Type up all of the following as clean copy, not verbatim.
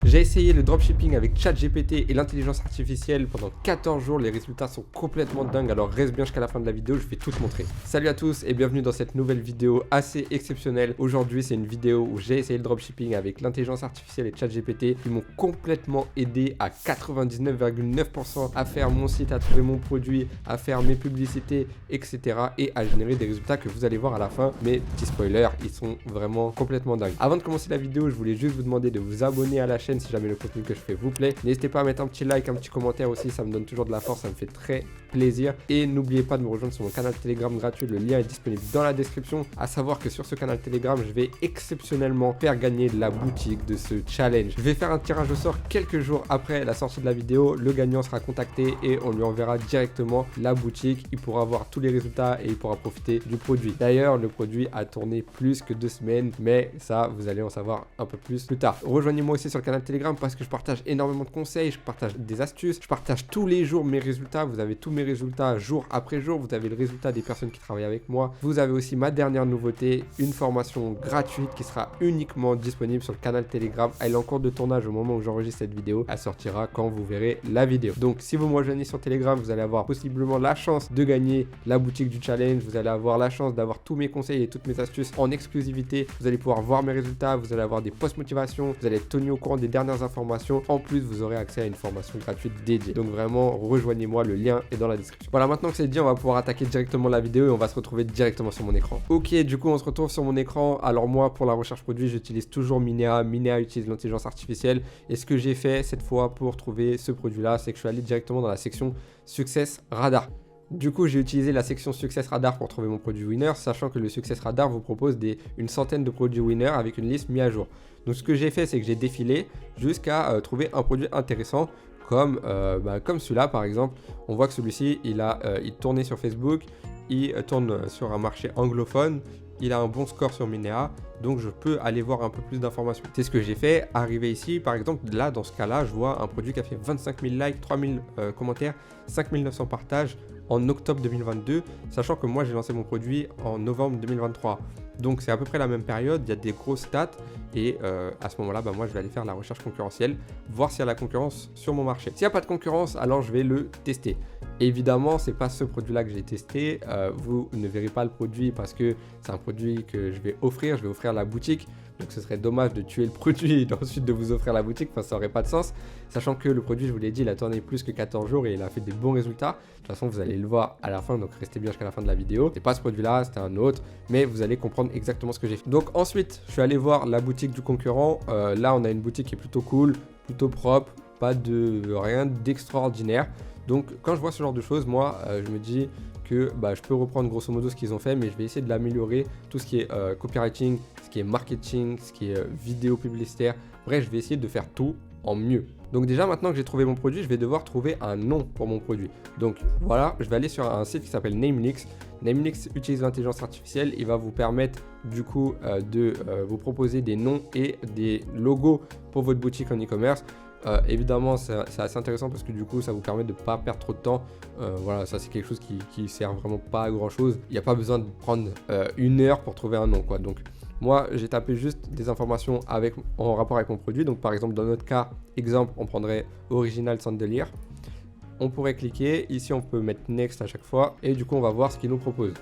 J'ai essayé le dropshipping avec ChatGPT et l'intelligence artificielle pendant 14 jours, les résultats sont complètement dingues, alors reste bien jusqu'à la fin de la vidéo, je vais tout te montrer. Salut à tous et bienvenue dans cette nouvelle vidéo assez exceptionnelle. Aujourd'hui c'est une vidéo où j'ai essayé le dropshipping avec l'intelligence artificielle et ChatGPT qui m'ont complètement aidé à 99,9% à faire mon site, à trouver mon produit, à faire mes publicités, etc. et à générer des résultats que vous allez voir à la fin. Mais petit spoiler, ils sont vraiment complètement dingues. Avant de commencer la vidéo, je voulais juste vous demander de vous abonner à la chaîne si jamais le contenu que je fais vous plaît. N'hésitez pas à mettre un petit like, un petit commentaire aussi, ça me donne toujours de la force, ça me fait très plaisir. Et n'oubliez pas de me rejoindre sur mon canal Telegram gratuit, le lien est disponible dans la description. À savoir que sur ce canal Telegram, je vais exceptionnellement faire gagner la boutique de ce challenge. Je vais faire un tirage au sort quelques jours après la sortie de la vidéo. Le gagnant sera contacté et on lui enverra directement la boutique. Il pourra voir tous les résultats et il pourra profiter du produit. D'ailleurs, le produit a tourné plus que 2 semaines, mais ça, vous allez en savoir un peu plus tard. Rejoignez-moi aussi sur le canal Telegram parce que je partage énormément de conseils, je partage des astuces, je partage tous les jours mes résultats. Vous avez tous mes résultats jour après jour, vous avez le résultat des personnes qui travaillent avec moi. Vous avez aussi ma dernière nouveauté, une formation gratuite qui sera uniquement disponible sur le canal Telegram. Elle est en cours de tournage au moment où j'enregistre cette vidéo, elle sortira quand vous verrez la vidéo. Donc si vous me rejoignez sur Telegram, vous allez avoir possiblement la chance de gagner la boutique du challenge, vous allez avoir la chance d'avoir tous mes conseils et toutes mes astuces en exclusivité, vous allez pouvoir voir mes résultats, vous allez avoir des posts motivation, vous allez être tenu au courant des dernières informations. En plus, vous aurez accès à une formation gratuite dédiée. Donc vraiment, rejoignez-moi, le lien est dans la description. Voilà, maintenant que c'est dit, on va pouvoir attaquer directement la vidéo et on va se retrouver directement sur mon écran. Ok, du coup, on se retrouve sur mon écran. Alors moi, pour la recherche produit, j'utilise toujours Minea. Minea utilise l'intelligence artificielle. Et ce que j'ai fait cette fois pour trouver ce produit-là, c'est que je suis allé directement dans la section Success Radar. Du coup, j'ai utilisé la section Success Radar pour trouver mon produit winner, sachant que le Success Radar vous propose une centaine de produits winner avec une liste mise à jour. Donc ce que j'ai fait, c'est que j'ai défilé jusqu'à trouver un produit intéressant comme celui-là par exemple. On voit que celui-ci, il tournait sur Facebook, il tourne sur un marché anglophone, il a un bon score sur Minea, donc je peux aller voir un peu plus d'informations. C'est ce que j'ai fait, arrivé ici, par exemple, là, dans ce cas-là, je vois un produit qui a fait 25 000 likes, 3 000 commentaires, 5 900 partages en octobre 2022, sachant que moi, j'ai lancé mon produit en novembre 2023. Donc, c'est à peu près la même période, il y a des grosses stats, et à ce moment-là, moi, je vais aller faire la recherche concurrentielle, voir s'il y a la concurrence sur mon marché. S'il n'y a pas de concurrence, alors je vais le tester. Évidemment, c'est pas ce produit-là que j'ai testé. Vous ne verrez pas le produit parce que c'est un produit que je vais offrir la boutique. Donc ce serait dommage de tuer le produit et ensuite de vous offrir la boutique, enfin ça aurait pas de sens. Sachant que le produit, je vous l'ai dit, il a tourné plus que 14 jours et il a fait des bons résultats. De toute façon, vous allez le voir à la fin, donc restez bien jusqu'à la fin de la vidéo. C'est pas ce produit-là, c'était un autre, mais vous allez comprendre exactement ce que j'ai fait. Donc ensuite, je suis allé voir la boutique du concurrent. Là, on a une boutique qui est plutôt cool, plutôt propre, pas de rien d'extraordinaire. Donc quand je vois ce genre de choses, moi, je me dis que je peux reprendre grosso modo ce qu'ils ont fait, mais je vais essayer de l'améliorer, tout ce qui est copywriting, ce qui est marketing, ce qui est vidéo publicitaire. Bref, je vais essayer de faire tout en mieux. Donc déjà, maintenant que j'ai trouvé mon produit, je vais devoir trouver un nom pour mon produit. Donc voilà, je vais aller sur un site qui s'appelle Namelix. Namelix utilise l'intelligence artificielle, il va vous permettre du coup de vous proposer des noms et des logos pour votre boutique en e-commerce. Évidemment, c'est assez intéressant parce que du coup, ça vous permet de ne pas perdre trop de temps. Voilà, ça c'est quelque chose qui sert vraiment pas à grand chose. Il n'y a pas besoin de prendre 1 heure pour trouver un nom, quoi. Donc, moi, j'ai tapé juste des informations en rapport avec mon produit. Donc, par exemple, dans notre cas, exemple, on prendrait Original Chandelier. On pourrait cliquer. Ici, on peut mettre Next à chaque fois. Et du coup, on va voir ce qu'il nous propose.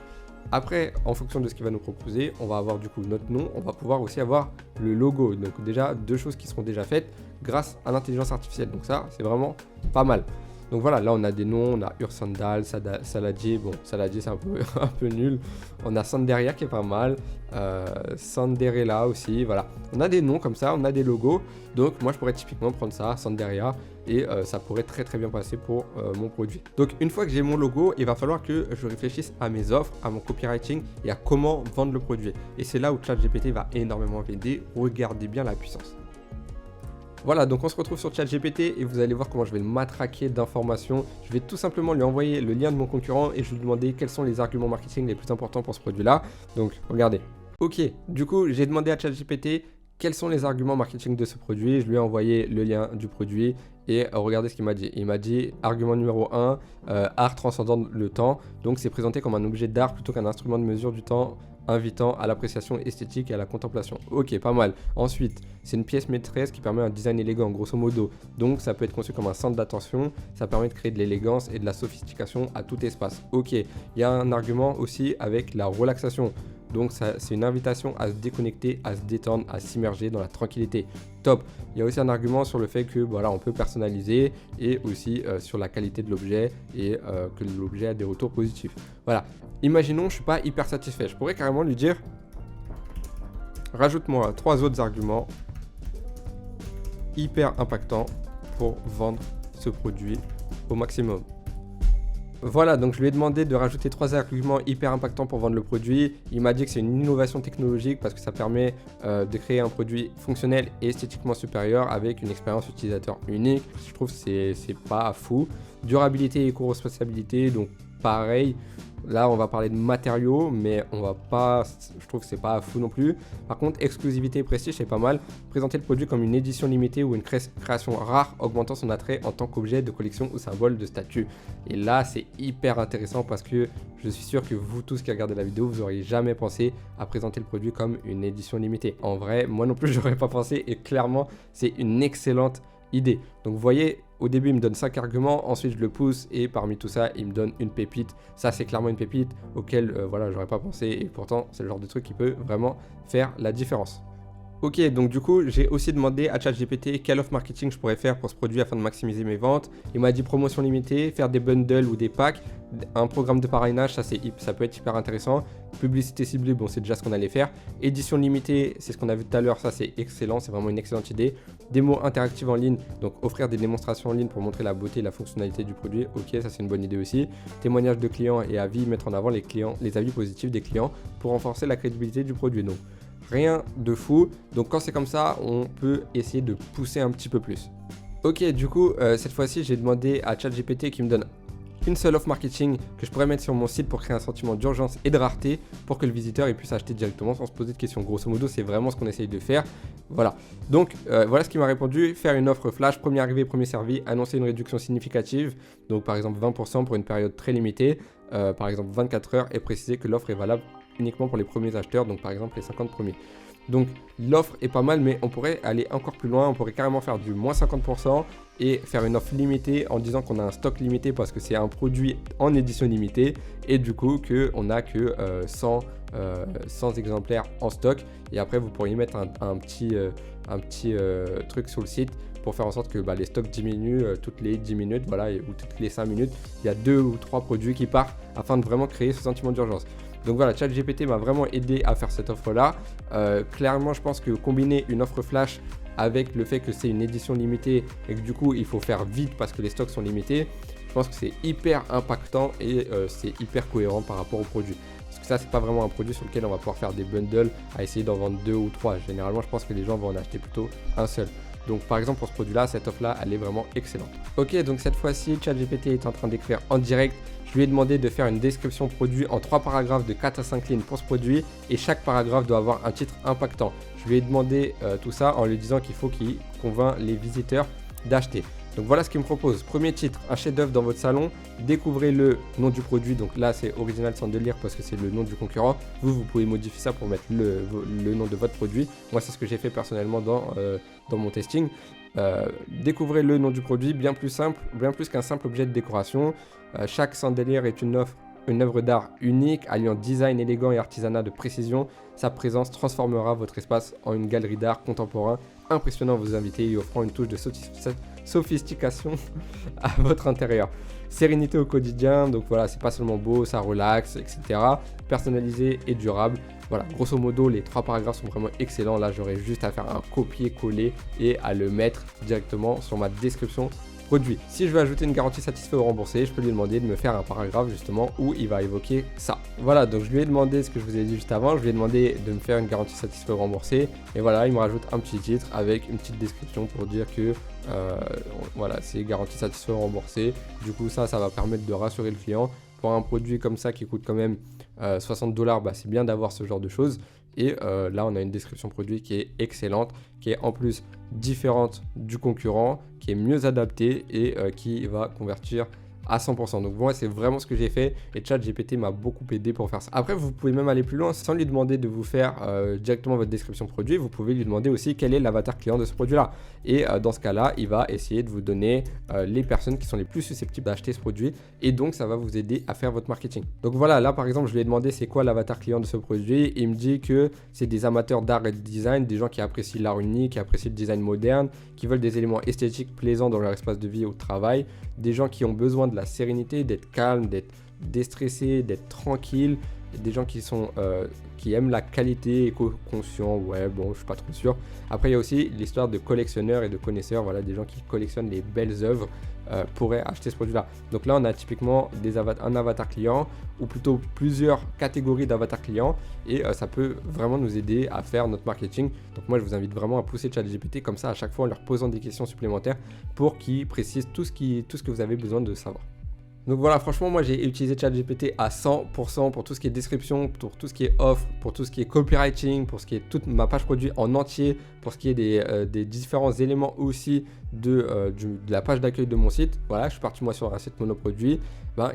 Après, en fonction de ce qu'il va nous proposer, on va avoir du coup notre nom, on va pouvoir aussi avoir le logo. Donc déjà, 2 choses qui seront déjà faites grâce à l'intelligence artificielle. Donc ça, c'est vraiment pas mal. Donc voilà, là on a des noms, on a Ursandal, Saladier. Bon, Saladier c'est un peu nul. On a Sanderia qui est pas mal, Sanderella aussi, voilà. On a des noms comme ça, on a des logos. Donc moi je pourrais typiquement prendre ça, Sanderia, et ça pourrait très bien passer pour mon produit. Donc une fois que j'ai mon logo, il va falloir que je réfléchisse à mes offres, à mon copywriting et à comment vendre le produit. Et c'est là où ChatGPT va énormément m'aider. Regardez bien la puissance. Voilà, donc on se retrouve sur ChatGPT et vous allez voir comment je vais le matraquer d'informations. Je vais tout simplement lui envoyer le lien de mon concurrent et je vais lui demander quels sont les arguments marketing les plus importants pour ce produit-là. Donc, regardez. Ok, du coup, j'ai demandé à ChatGPT quels sont les arguments marketing de ce produit. Je lui ai envoyé le lien du produit et regardez ce qu'il m'a dit. Il m'a dit argument numéro 1, art transcendant le temps. Donc, c'est présenté comme un objet d'art plutôt qu'un instrument de mesure du temps invitant à l'appréciation esthétique et à la contemplation. Ok, pas mal. Ensuite, c'est une pièce maîtresse qui permet un design élégant, grosso modo. Donc, ça peut être conçu comme un centre d'attention. Ça permet de créer de l'élégance et de la sophistication à tout espace. Ok, il y a un argument aussi avec la relaxation. Donc c'est une invitation à se déconnecter, à se détendre, à s'immerger dans la tranquillité. Top. Il y a aussi un argument sur le fait que voilà, on peut personnaliser et aussi sur la qualité de l'objet et que l'objet a des retours positifs. Voilà. Imaginons, je ne suis pas hyper satisfait. Je pourrais carrément lui dire rajoute-moi 3 autres arguments hyper impactants pour vendre ce produit au maximum. Voilà, donc je lui ai demandé de rajouter 3 arguments hyper impactants pour vendre le produit. Il m'a dit que c'est une innovation technologique parce que ça permet de créer un produit fonctionnel et esthétiquement supérieur avec une expérience utilisateur unique. Je trouve que c'est pas fou. Durabilité et éco-responsabilité, donc pareil. Là, on va parler de matériaux, mais on va pas. Je trouve que c'est pas fou non plus. Par contre, exclusivité et prestige, c'est pas mal. Présenter le produit comme une édition limitée ou une création rare, augmentant son attrait en tant qu'objet de collection ou symbole de statut. Et là, c'est hyper intéressant parce que je suis sûr que vous tous qui regardez la vidéo, vous n'auriez jamais pensé à présenter le produit comme une édition limitée. En vrai, moi non plus, j'aurais pas pensé. Et clairement, c'est une excellente idée. Donc, vous voyez. Au début, il me donne 5 arguments, ensuite je le pousse et parmi tout ça, il me donne une pépite. Ça, c'est clairement une pépite auquel voilà, j'aurais pas pensé et pourtant, c'est le genre de truc qui peut vraiment faire la différence. Ok, donc du coup, j'ai aussi demandé à ChatGPT quel offre marketing je pourrais faire pour ce produit afin de maximiser mes ventes. Il m'a dit promotion limitée, faire des bundles ou des packs, un programme de parrainage, ça peut être hyper intéressant. Publicité ciblée, bon, c'est déjà ce qu'on allait faire. Édition limitée, c'est ce qu'on a vu tout à l'heure, ça c'est excellent, c'est vraiment une excellente idée. Démo interactive en ligne, donc offrir des démonstrations en ligne pour montrer la beauté et la fonctionnalité du produit, ok, ça c'est une bonne idée aussi. Témoignages de clients et avis, mettre en avant les avis positifs des clients pour renforcer la crédibilité du produit. Donc, rien de fou, donc quand c'est comme ça, on peut essayer de pousser un petit peu plus. Ok, du coup, cette fois-ci, j'ai demandé à ChatGPT qui me donne une seule offre marketing que je pourrais mettre sur mon site pour créer un sentiment d'urgence et de rareté pour que le visiteur puisse acheter directement sans se poser de questions. Grosso modo, c'est vraiment ce qu'on essaye de faire. Voilà. Donc, voilà ce qu'il m'a répondu. Faire une offre flash, premier arrivé, premier servi, annoncer une réduction significative, donc par exemple 20% pour une période très limitée, par exemple 24 heures, et préciser que l'offre est valable uniquement pour les premiers acheteurs, donc par exemple les 50 premiers. Donc l'offre est pas mal, mais on pourrait aller encore plus loin, on pourrait carrément faire du moins 50% et faire une offre limitée en disant qu'on a un stock limité parce que c'est un produit en édition limitée et du coup qu'on n'a que 100 exemplaires en stock et après vous pourriez mettre un petit truc sur le site pour faire en sorte que les stocks diminuent toutes les 10 minutes voilà, ou toutes les 5 minutes. Il y a 2 ou 3 produits qui partent afin de vraiment créer ce sentiment d'urgence. Donc voilà, ChatGPT m'a vraiment aidé à faire cette offre-là. Clairement, je pense que combiner une offre flash avec le fait que c'est une édition limitée et que du coup, il faut faire vite parce que les stocks sont limités, je pense que c'est hyper impactant et c'est hyper cohérent par rapport au produit. Parce que ça, c'est pas vraiment un produit sur lequel on va pouvoir faire des bundles à essayer d'en vendre 2 ou 3. Généralement, je pense que les gens vont en acheter plutôt un seul. Donc par exemple pour ce produit là, cette offre là elle est vraiment excellente. Ok, donc cette fois-ci ChatGPT est en train d'écrire en direct. Je lui ai demandé de faire une description produit en 3 paragraphes de 4 à 5 lignes pour ce produit et chaque paragraphe doit avoir un titre impactant. Je lui ai demandé tout ça en lui disant qu'il faut qu'il convainc les visiteurs d'acheter. Donc voilà ce qu'il me propose. Premier titre, un chef-d'œuvre dans votre salon. Découvrez le nom du produit. Donc là, c'est original sans délire parce que c'est le nom du concurrent. Vous pouvez modifier ça pour mettre le nom de votre produit. Moi, c'est ce que j'ai fait personnellement dans mon testing. Découvrez le nom du produit, bien plus simple, bien plus qu'un simple objet de décoration. Chaque sans délire est une œuvre d'art unique, alliant design élégant et artisanat de précision. Sa présence transformera votre espace en une galerie d'art contemporain, impressionnant vos invités et offrant une touche de sophistication à votre intérieur. Sérénité au quotidien, donc voilà, c'est pas seulement beau, ça relaxe, etc. Personnalisé et durable. Voilà, grosso modo, les 3 paragraphes sont vraiment excellents. Là, j'aurais juste à faire un copier-coller et à le mettre directement sur ma description produit. Si je veux ajouter une garantie satisfait ou remboursé, je peux lui demander de me faire un paragraphe justement où il va évoquer ça. Voilà, donc je lui ai demandé ce que je vous ai dit juste avant, je lui ai demandé de me faire une garantie satisfait ou remboursé et voilà, il me rajoute un petit titre avec une petite description pour dire que voilà, c'est garantie satisfait ou remboursé. Du coup, ça va permettre de rassurer le client. Pour un produit comme ça qui coûte quand même 60$, c'est bien d'avoir ce genre de choses. Et là, on a une description produit qui est excellente, qui est en plus différente du concurrent, qui est mieux adaptée et qui va convertir à 100%. Donc moi, c'est vraiment ce que j'ai fait et ChatGPT m'a beaucoup aidé pour faire ça. Après, vous pouvez même aller plus loin sans lui demander de vous faire directement votre description produit. Vous pouvez lui demander aussi quel est l'avatar client de ce produit-là. Et dans ce cas-là, il va essayer de vous donner les personnes qui sont les plus susceptibles d'acheter ce produit et donc ça va vous aider à faire votre marketing. Donc voilà, là par exemple, je lui ai demandé c'est quoi l'avatar client de ce produit et il me dit que c'est des amateurs d'art et de design, des gens qui apprécient l'art unique, qui apprécient le design moderne, qui veulent des éléments esthétiques plaisants dans leur espace de vie au travail, des gens qui ont besoin de la sérénité, d'être calme, d'être déstressé, d'être tranquille, des gens qui aiment la qualité, éco-conscients, ouais bon je suis pas trop sûr. Après il y a aussi l'histoire de collectionneurs et de connaisseurs, voilà, des gens qui collectionnent les belles œuvres pourraient acheter ce produit là. Donc là on a typiquement un avatar client ou plutôt plusieurs catégories d'avatar clients et ça peut vraiment nous aider à faire notre marketing. Donc moi je vous invite vraiment à pousser ChatGPT comme ça à chaque fois en leur posant des questions supplémentaires pour qu'ils précisent tout ce que vous avez besoin de savoir. Donc voilà, franchement, moi j'ai utilisé ChatGPT à 100% pour tout ce qui est description, pour tout ce qui est offre, pour tout ce qui est copywriting, pour ce qui est toute ma page produit en entier, pour ce qui est des différents éléments aussi de la page d'accueil de mon site. Voilà, je suis parti moi sur un site monoproduit,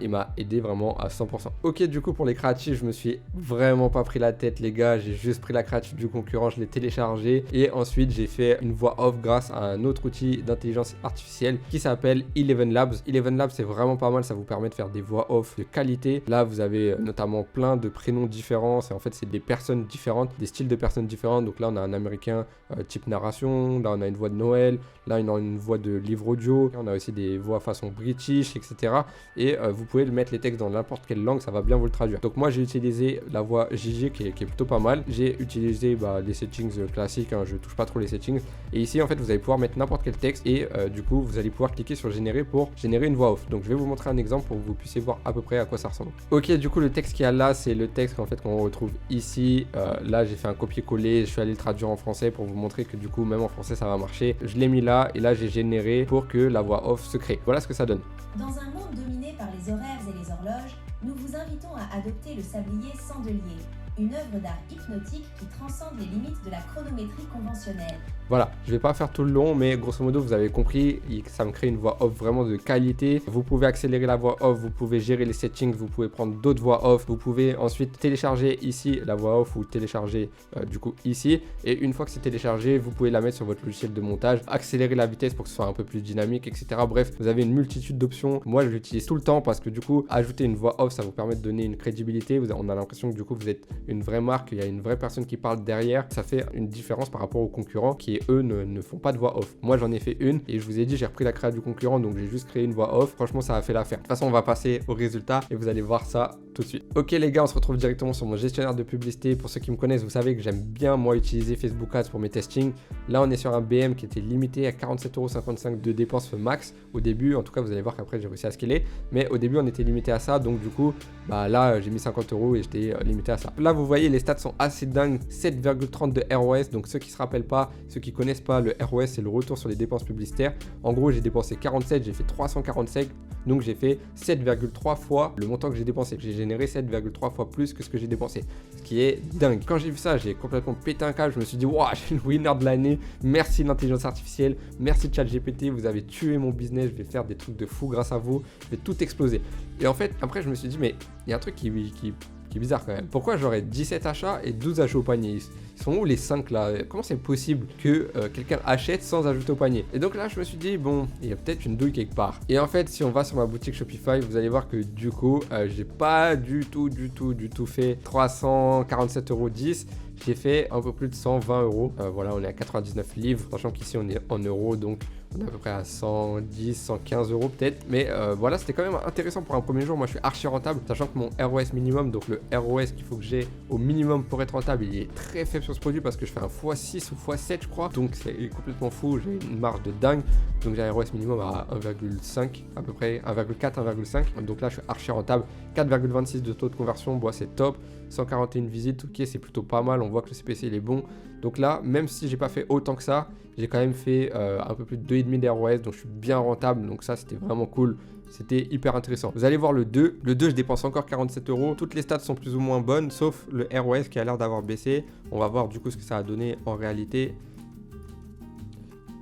il m'a aidé vraiment à 100%. Ok, du coup pour les créatifs, je me suis vraiment pas pris la tête les gars, j'ai juste pris la créative du concurrent, je l'ai téléchargé et ensuite j'ai fait une voix off grâce à un autre outil d'intelligence artificielle qui s'appelle Eleven Labs. Eleven Labs c'est vraiment pas mal, ça vous permet de faire des voix off de qualité. Là vous avez notamment plein de prénoms différents, et en fait c'est des personnes différentes, des styles de personnes différentes. Donc là on a un américain type narration, là on a une voix de Noël, là on a une voix de livre audio, on a aussi des voix façon british, etc. Et vous pouvez mettre les textes dans n'importe quelle langue, ça va bien vous le traduire. Donc moi j'ai utilisé la voix Gigi qui est plutôt pas mal. J'ai utilisé les settings classiques, je touche pas trop les settings. Et ici en fait vous allez pouvoir mettre n'importe quel texte et du coup vous allez pouvoir cliquer sur générer pour générer une voix off. Donc je vais vous montrer un exemple pour que vous puissiez voir à peu près à quoi ça ressemble. Ok, du coup le texte qu'il y a là c'est le texte qu'on retrouve ici. Là j'ai fait un copier-coller, je suis allé le traduire en français pour vous montrer que du coup même en français ça va marcher. Je l'ai mis là et là j'ai généré pour que la voix off se crée. Voilà ce que ça donne. Dans un monde dominé par les horaires et les horloges, nous vous invitons à adopter le sablier Sandelier, une œuvre d'art hypnotique qui transcende les limites de la chronométrie conventionnelle. Voilà, je vais pas faire tout le long, mais grosso modo, vous avez compris, ça me crée une voix off vraiment de qualité. Vous pouvez accélérer la voix off, vous pouvez gérer les settings, vous pouvez prendre d'autres voix off, vous pouvez ensuite télécharger ici la voix off ou télécharger du coup ici. Et une fois que c'est téléchargé, vous pouvez la mettre sur votre logiciel de montage, accélérer la vitesse pour que ce soit un peu plus dynamique, etc. Bref, vous avez une multitude d'options. Moi, je l'utilise tout le temps parce que du coup, ajouter une voix off, ça vous permet de donner une crédibilité. On a l'impression que du coup, vous êtes une vraie marque, il y a une vraie personne qui parle derrière. Ça fait une différence par rapport aux concurrents qui eux ne font pas de voix off. Moi j'en ai fait une et je vous ai dit j'ai repris la créa du concurrent donc j'ai juste créé une voix off. Franchement ça a fait l'affaire. De toute façon on va passer au résultat et vous allez voir ça tout de suite. Ok les gars, on se retrouve directement sur mon gestionnaire de publicité. Pour ceux qui me connaissent, vous savez que j'aime bien moi utiliser Facebook Ads pour mes testings. Là on est sur un BM qui était limité à 47,55 € de dépenses max au début. En tout cas vous allez voir qu'après j'ai réussi à scaler, mais au début on était limité à ça, donc du coup là j'ai mis 50 € et j'étais limité à ça. Là vous voyez les stats sont assez dingues. 7,30 de ROS. Donc ceux qui se rappellent pas, ceux qui connaissent pas, le ROS c'est le retour sur les dépenses publicitaires. En gros j'ai dépensé 47, j'ai fait 347, donc j'ai fait 7,3 fois le montant que j'ai dépensé. J'ai généré 7,3 fois plus que ce que j'ai dépensé, ce qui est dingue. Quand j'ai vu ça, j'ai complètement pété un câble. Je me suis dit waouh, j'ai le winner de l'année. Merci l'intelligence artificielle, merci ChatGPT, vous avez tué mon business. Je vais faire des trucs de fou grâce à vous, je vais tout exploser. Et en fait après je me suis dit mais il y a un truc qui est bizarre quand même. Pourquoi j'aurais 17 achats et 12 achats au panier? Ils sont où les 5 là? Comment c'est possible que quelqu'un achète sans ajouter au panier? Et donc là je me suis dit bon, il y a peut-être une douille quelque part. Et en fait si on va sur ma boutique Shopify, vous allez voir que du coup j'ai pas du tout fait 347,10 €. J'ai fait un peu plus de 120 €. Voilà, on est à 99 livres, sachant qu'ici on est en euros, donc on est à peu près à 110, 115 € peut-être. Mais voilà, c'était quand même intéressant pour un premier jour. Moi, je suis archi rentable, sachant que mon ROS minimum, donc le ROS qu'il faut que j'ai au minimum pour être rentable, il est très faible sur ce produit parce que je fais un x6 ou x7, je crois. Donc c'est complètement fou. J'ai une marge de dingue. Donc j'ai un ROS minimum à 1,5, à peu près 1,4, 1,5. Donc là, je suis archi rentable. 4,26 de taux de conversion, bon, c'est top. 141 visites, ok, c'est plutôt pas mal. On voit que le CPC il est bon. Donc là, même si j'ai pas fait autant que ça, j'ai quand même fait un peu plus de 2,5 de ROS, donc je suis bien rentable. Donc ça, c'était vraiment cool. C'était hyper intéressant. Vous allez voir le 2. Le 2, je dépense encore 47 €. Toutes les stats sont plus ou moins bonnes, sauf le ROS qui a l'air d'avoir baissé. On va voir du coup ce que ça a donné en réalité.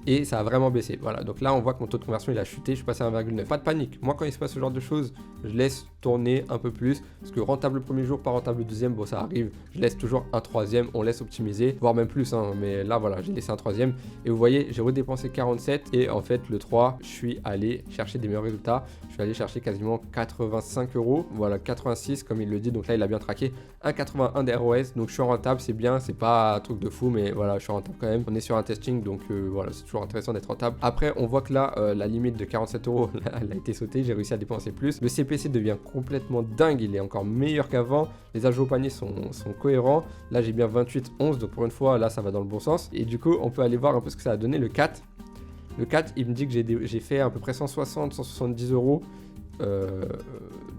et ça a vraiment baissé. Voilà, donc là on voit que mon taux de conversion il a chuté, je suis passé à 1,9. Pas de panique, moi quand il se passe ce genre de choses, je laisse tourner un peu plus, parce que rentable le premier jour, pas rentable le deuxième, bon ça arrive, je laisse toujours un troisième, on laisse optimiser, voire même plus, hein, mais là voilà, j'ai laissé un troisième, et vous voyez, j'ai redépensé 47, et en fait le 3, je suis allé chercher des meilleurs résultats, je suis allé chercher quasiment 85 euros, voilà, 86 comme il le dit, donc là il a bien traqué, 1,81 d'ROS, donc je suis rentable, c'est bien, c'est pas un truc de fou, mais voilà, je suis rentable quand même, on est sur un testing, donc voilà, c'est toujours intéressant d'être rentable. Après, on voit que là, la limite de 47 euros, elle a été sautée, j'ai réussi à dépenser plus. Le CPC devient complètement dingue, il est encore meilleur qu'avant. Les ajouts au panier sont cohérents. Là, j'ai bien 28, 11, donc pour une fois, là, ça va dans le bon sens. Et du coup, on peut aller voir un peu ce que ça a donné. Le 4, il me dit que j'ai fait à peu près 160, 170 euros.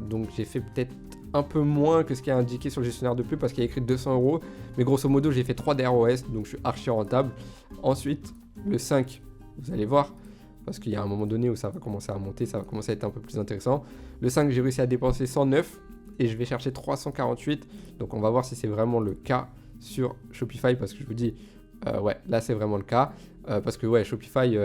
Donc, j'ai fait peut-être un peu moins que ce qui est indiqué sur le gestionnaire de pub parce qu'il y a écrit 200 euros. Mais grosso modo, j'ai fait 3 DROS, donc je suis archi rentable. Ensuite, le 5, vous allez voir, parce qu'il y a un moment donné où ça va commencer à monter, ça va commencer à être un peu plus intéressant. Le 5, j'ai réussi à dépenser 109 et je vais chercher 348. Donc on va voir si c'est vraiment le cas sur Shopify parce que je vous dis, ouais, là c'est vraiment le cas. Parce que ouais, Shopify,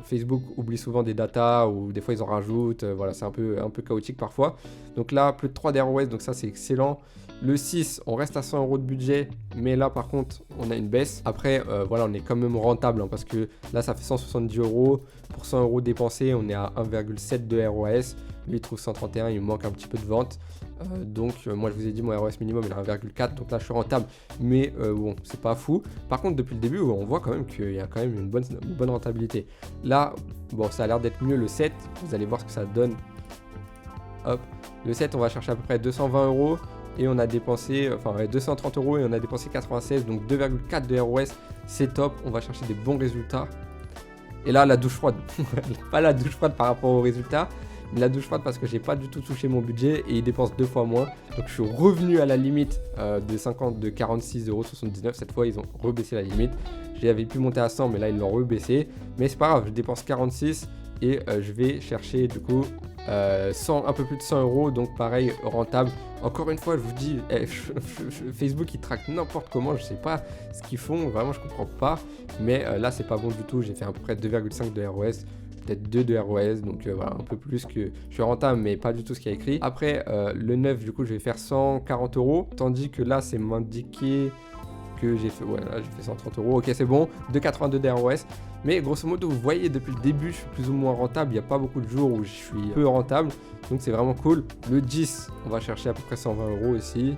Facebook oublie souvent des datas ou des fois ils en rajoutent. Voilà, c'est un peu chaotique parfois. Donc là, plus de 3 DROS, donc ça c'est excellent. Le 6, on reste à 100 euros de budget, mais là par contre, on a une baisse. Après, voilà, on est quand même rentable hein, parce que là, ça fait 170 euros. Pour 100 euros dépensés, on est à 1,7 de ROS. Lui, il trouve 131, il manque un petit peu de vente. Moi, je vous ai dit, mon ROS minimum, il est à 1,4. Donc là, je suis rentable, mais bon, c'est pas fou. Par contre, depuis le début, on voit quand même qu'il y a quand même une bonne rentabilité. Là, bon, ça a l'air d'être mieux le 7. Vous allez voir ce que ça donne. Hop, le 7, on va chercher à peu près 220 euros. Et on a dépensé, 230 euros et on a dépensé 96, donc 2,4 de ROS, c'est top, on va chercher des bons résultats. Et là, la douche froide, pas la douche froide par rapport aux résultats, mais la douche froide parce que j'ai pas du tout touché mon budget et il dépense 2 fois moins. Donc je suis revenu à la limite de 46,79 euros. Cette fois, ils ont rebaissé la limite. J'avais pu monter à 100, mais là, ils l'ont rebaissé. Mais c'est pas grave, je dépense 46 et je vais chercher du coup 100, un peu plus de 100 euros, donc pareil, rentable. Encore une fois, je vous dis, Facebook il traque n'importe comment, je sais pas ce qu'ils font, vraiment je comprends pas, mais là c'est pas bon du tout, j'ai fait à peu près 2,5 de ROS, peut-être 2 de ROS, donc voilà, un peu plus que je suis rentable, mais pas du tout ce qu'il y a écrit. Après, le 9, du coup, je vais faire 140 euros, tandis que là c'est m'indiquer que j'ai fait, ouais, là j'ai fait 130 euros, ok c'est bon, 2,82 d'ROS. Mais grosso modo, vous voyez, depuis le début, je suis plus ou moins rentable. Il n'y a pas beaucoup de jours où je suis peu rentable. Donc, c'est vraiment cool. Le 10, on va chercher à peu près 120 euros ici.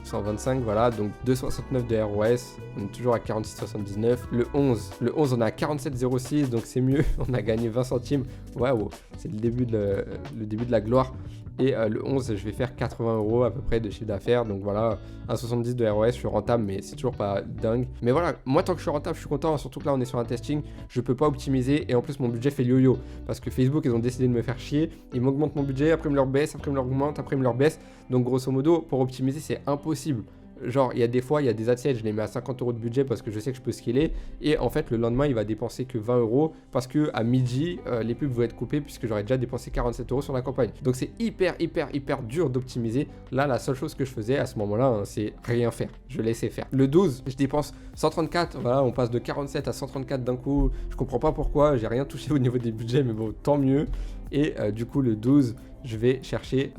125, voilà. Donc, 2,69 de ROS. On est toujours à 46,79. Le 11, on est à 47,06. Donc, c'est mieux. On a gagné 20 centimes. Waouh, c'est le début de la gloire. Et le 11, je vais faire 80 euros à peu près de chiffre d'affaires. Donc voilà, 1,70 de ROS, je suis rentable, mais c'est toujours pas dingue. Mais voilà, moi tant que je suis rentable, je suis content. Surtout que là, on est sur un testing, je peux pas optimiser. Et en plus, mon budget fait yo-yo. Parce que Facebook, ils ont décidé de me faire chier. Ils m'augmentent mon budget, après ils me leur baissent, après ils me l'augmentent, après ils me leur baissent. Donc grosso modo, pour optimiser, c'est impossible. Genre, il y a des fois, il y a des ads, je les mets à 50 euros de budget parce que je sais que je peux scaler. Et en fait, le lendemain, il va dépenser que 20 euros parce que à midi, les pubs vont être coupées puisque j'aurais déjà dépensé 47 euros sur la campagne. Donc, c'est hyper dur d'optimiser. Là, la seule chose que je faisais à ce moment-là, hein, c'est rien faire. Je laissais faire. Le 12, je dépense 134. Voilà, on passe de 47 à 134 d'un coup. Je comprends pas pourquoi. J'ai rien touché au niveau des budgets, mais bon, tant mieux. Et du coup, le 12, je vais chercher.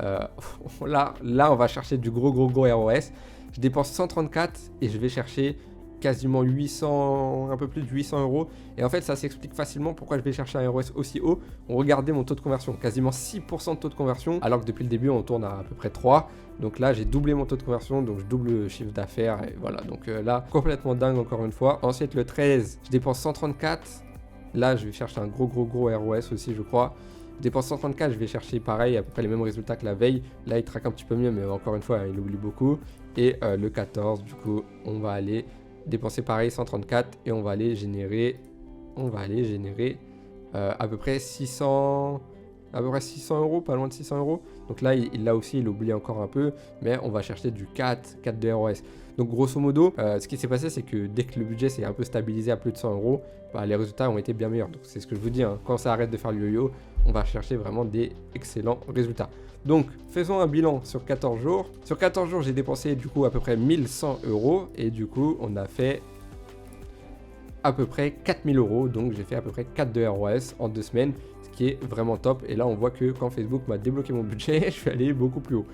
Là, on va chercher du gros ROS. Je dépense 134 et je vais chercher quasiment 800, un peu plus de 800 euros. Et en fait, ça s'explique facilement pourquoi je vais chercher un ROS aussi haut. Regardez mon taux de conversion, quasiment 6% de taux de conversion, alors que depuis le début, on tourne à peu près 3. Donc là, j'ai doublé mon taux de conversion, donc je double le chiffre d'affaires. Et voilà, donc là, complètement dingue encore une fois. Ensuite, le 13, je dépense 134. Là, je vais chercher un gros ROS aussi, je crois. Je dépense 134, je vais chercher pareil, à peu près les mêmes résultats que la veille. Là, il traque un petit peu mieux, mais encore une fois, il oublie beaucoup. Et le 14, du coup, on va aller dépenser pareil 134 et on va aller générer à peu près 600 euros, pas loin de 600 euros. Donc là, là aussi, il oublie encore un peu, mais on va chercher du 4 de ROS. Donc grosso modo, ce qui s'est passé, c'est que dès que le budget s'est un peu stabilisé à plus de 100 euros, bah, les résultats ont été bien meilleurs. Donc c'est ce que je vous dis, hein, quand ça arrête de faire le yo-yo, on va chercher vraiment des excellents résultats. Donc faisons un bilan sur 14 jours. Sur 14 jours, j'ai dépensé du coup à peu près 1100 euros et du coup, on a fait à peu près 4000 €. Donc j'ai fait à peu près 4 de ROAS en 2 semaines, ce qui est vraiment top. Et là on voit que quand Facebook m'a débloqué mon budget, je suis allé beaucoup plus haut.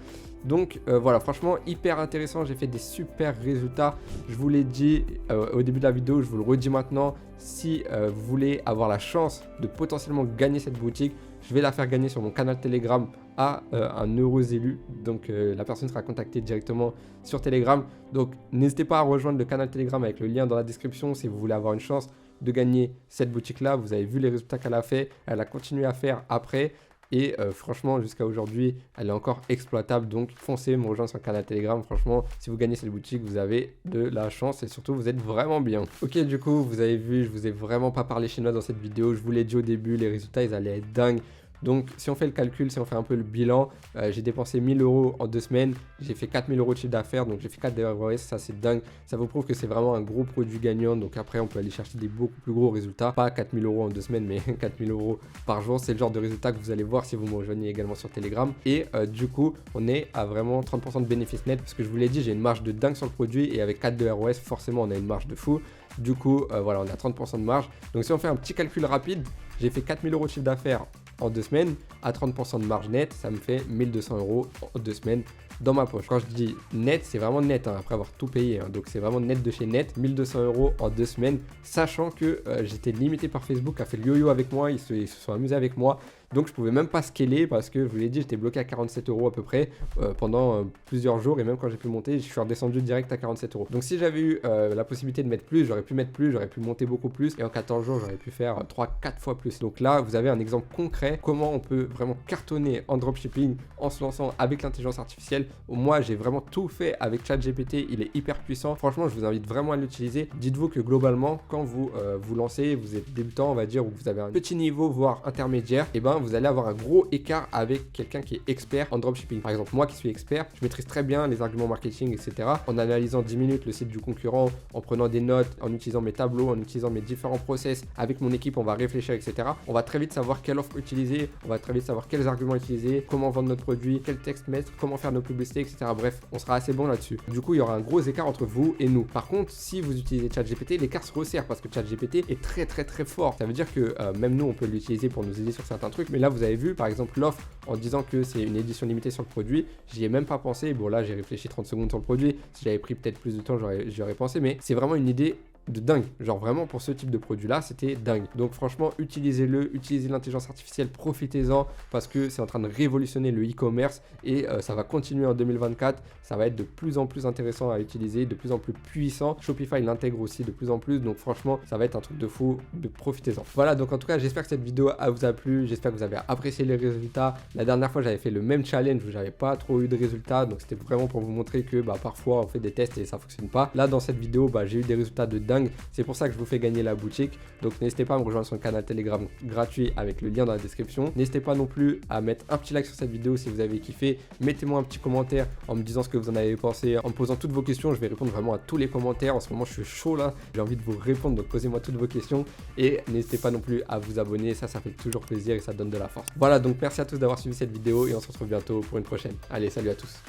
Donc voilà, franchement hyper intéressant, j'ai fait des super résultats. Je vous l'ai dit au début de la vidéo, je vous le redis maintenant. Si vous voulez avoir la chance de potentiellement gagner cette boutique, je vais la faire gagner sur mon canal Telegram à un heureux élu. Donc la personne sera contactée directement sur Telegram. Donc n'hésitez pas à rejoindre le canal Telegram avec le lien dans la description si vous voulez avoir une chance de gagner cette boutique là. Vous avez vu les résultats qu'elle a fait, elle a continué à faire après. Et franchement, jusqu'à aujourd'hui, elle est encore exploitable. Donc, foncez me rejoindre sur le canal Telegram. Franchement, si vous gagnez cette boutique, vous avez de la chance et surtout, vous êtes vraiment bien. Ok, du coup, vous avez vu, je vous ai vraiment pas parlé chinois dans cette vidéo. Je vous l'ai dit au début, les résultats, ils allaient être dingues. Donc, si on fait le calcul, si on fait un peu le bilan, j'ai dépensé 1000 € en 2 semaines. J'ai fait 4000 € de chiffre d'affaires. Donc, j'ai fait 4 de ROAS. Ça, c'est dingue. Ça vous prouve que c'est vraiment un gros produit gagnant. Donc, après, on peut aller chercher des beaucoup plus gros résultats. Pas 4000 € en 2 semaines, mais 4000 € par jour. C'est le genre de résultat que vous allez voir si vous me rejoignez également sur Telegram. Et du coup, on est à vraiment 30% de bénéfice net. Parce que je vous l'ai dit, j'ai une marge de dingue sur le produit. Et avec 4 de ROAS, forcément, on a une marge de fou. Du coup, voilà, on a 30% de marge. Donc, si on fait un petit calcul rapide, j'ai fait 4000 € de chiffre d'affaires en 2 semaines, à 30% de marge nette, ça me fait 1200 € en 2 semaines dans ma poche. Quand je dis net, c'est vraiment net, hein, après avoir tout payé. Donc c'est vraiment net de chez net, 1200 € en 2 semaines, sachant que j'étais limité par Facebook, a fait le yo-yo avec moi, ils se sont amusés avec moi. Donc je pouvais même pas scaler parce que je vous l'ai dit, j'étais bloqué à 47 € à peu près pendant plusieurs jours. Et même quand j'ai pu monter, je suis redescendu direct à 47 €. Donc si j'avais eu la possibilité de mettre plus, j'aurais pu mettre plus, j'aurais pu monter beaucoup plus. Et en 14 jours, j'aurais pu faire 3-4 fois plus. Donc là, vous avez un exemple concret comment on peut vraiment cartonner en dropshipping en se lançant avec l'intelligence artificielle. Moi, j'ai vraiment tout fait avec ChatGPT. Il est hyper puissant. Franchement, je vous invite vraiment à l'utiliser. Dites-vous que globalement, quand vous vous lancez, vous êtes débutant, on va dire, ou vous avez un petit niveau, voire intermédiaire, et ben vous allez avoir un gros écart avec quelqu'un qui est expert en dropshipping. Par exemple, moi qui suis expert, je maîtrise très bien les arguments marketing, etc. En analysant 10 minutes le site du concurrent, en prenant des notes, en utilisant mes tableaux, en utilisant mes différents process, avec mon équipe, on va réfléchir, etc. On va très vite savoir quelle offre utiliser, on va très vite savoir quels arguments utiliser, comment vendre notre produit, quel texte mettre, comment faire nos publicités, etc. Bref, on sera assez bon là-dessus. Du coup, il y aura un gros écart entre vous et nous. Par contre, si vous utilisez ChatGPT, l'écart se resserre parce que ChatGPT est très très très fort. Ça veut dire que même nous, on peut l'utiliser pour nous aider sur certains trucs. Mais là, vous avez vu, par exemple, l'offre en disant que c'est une édition limitée sur le produit, j'y ai même pas pensé. Bon, là, j'ai réfléchi 30 secondes sur le produit. Si j'avais pris peut-être plus de temps, j'y aurais pensé. Mais c'est vraiment une idée de dingue, genre vraiment pour ce type de produit là c'était dingue. Donc franchement utilisez-le, utilisez l'intelligence artificielle, profitez-en parce que c'est en train de révolutionner le e-commerce et ça va continuer en 2024, ça va être de plus en plus intéressant à utiliser, de plus en plus puissant. Shopify l'intègre aussi de plus en plus, donc franchement ça va être un truc de fou, de profitez-en. Voilà, donc en tout cas j'espère que cette vidéo vous a plu, j'espère que vous avez apprécié les résultats. La dernière fois j'avais fait le même challenge où j'avais pas trop eu de résultats, donc c'était vraiment pour vous montrer que parfois on fait des tests et ça fonctionne pas. Là dans cette vidéo j'ai eu des résultats de dingue. C'est pour ça que je vous fais gagner la boutique. Donc n'hésitez pas à me rejoindre sur le canal Telegram gratuit avec le lien dans la description. N'hésitez pas non plus à mettre un petit like sur cette vidéo si vous avez kiffé. Mettez-moi un petit commentaire en me disant ce que vous en avez pensé, en me posant toutes vos questions. Je vais répondre vraiment à tous les commentaires. En ce moment je suis chaud là, j'ai envie de vous répondre, donc posez-moi toutes vos questions. Et n'hésitez pas non plus à vous abonner, ça fait toujours plaisir et ça donne de la force. Voilà, donc merci à tous d'avoir suivi cette vidéo et on se retrouve bientôt pour une prochaine. Allez, salut à tous.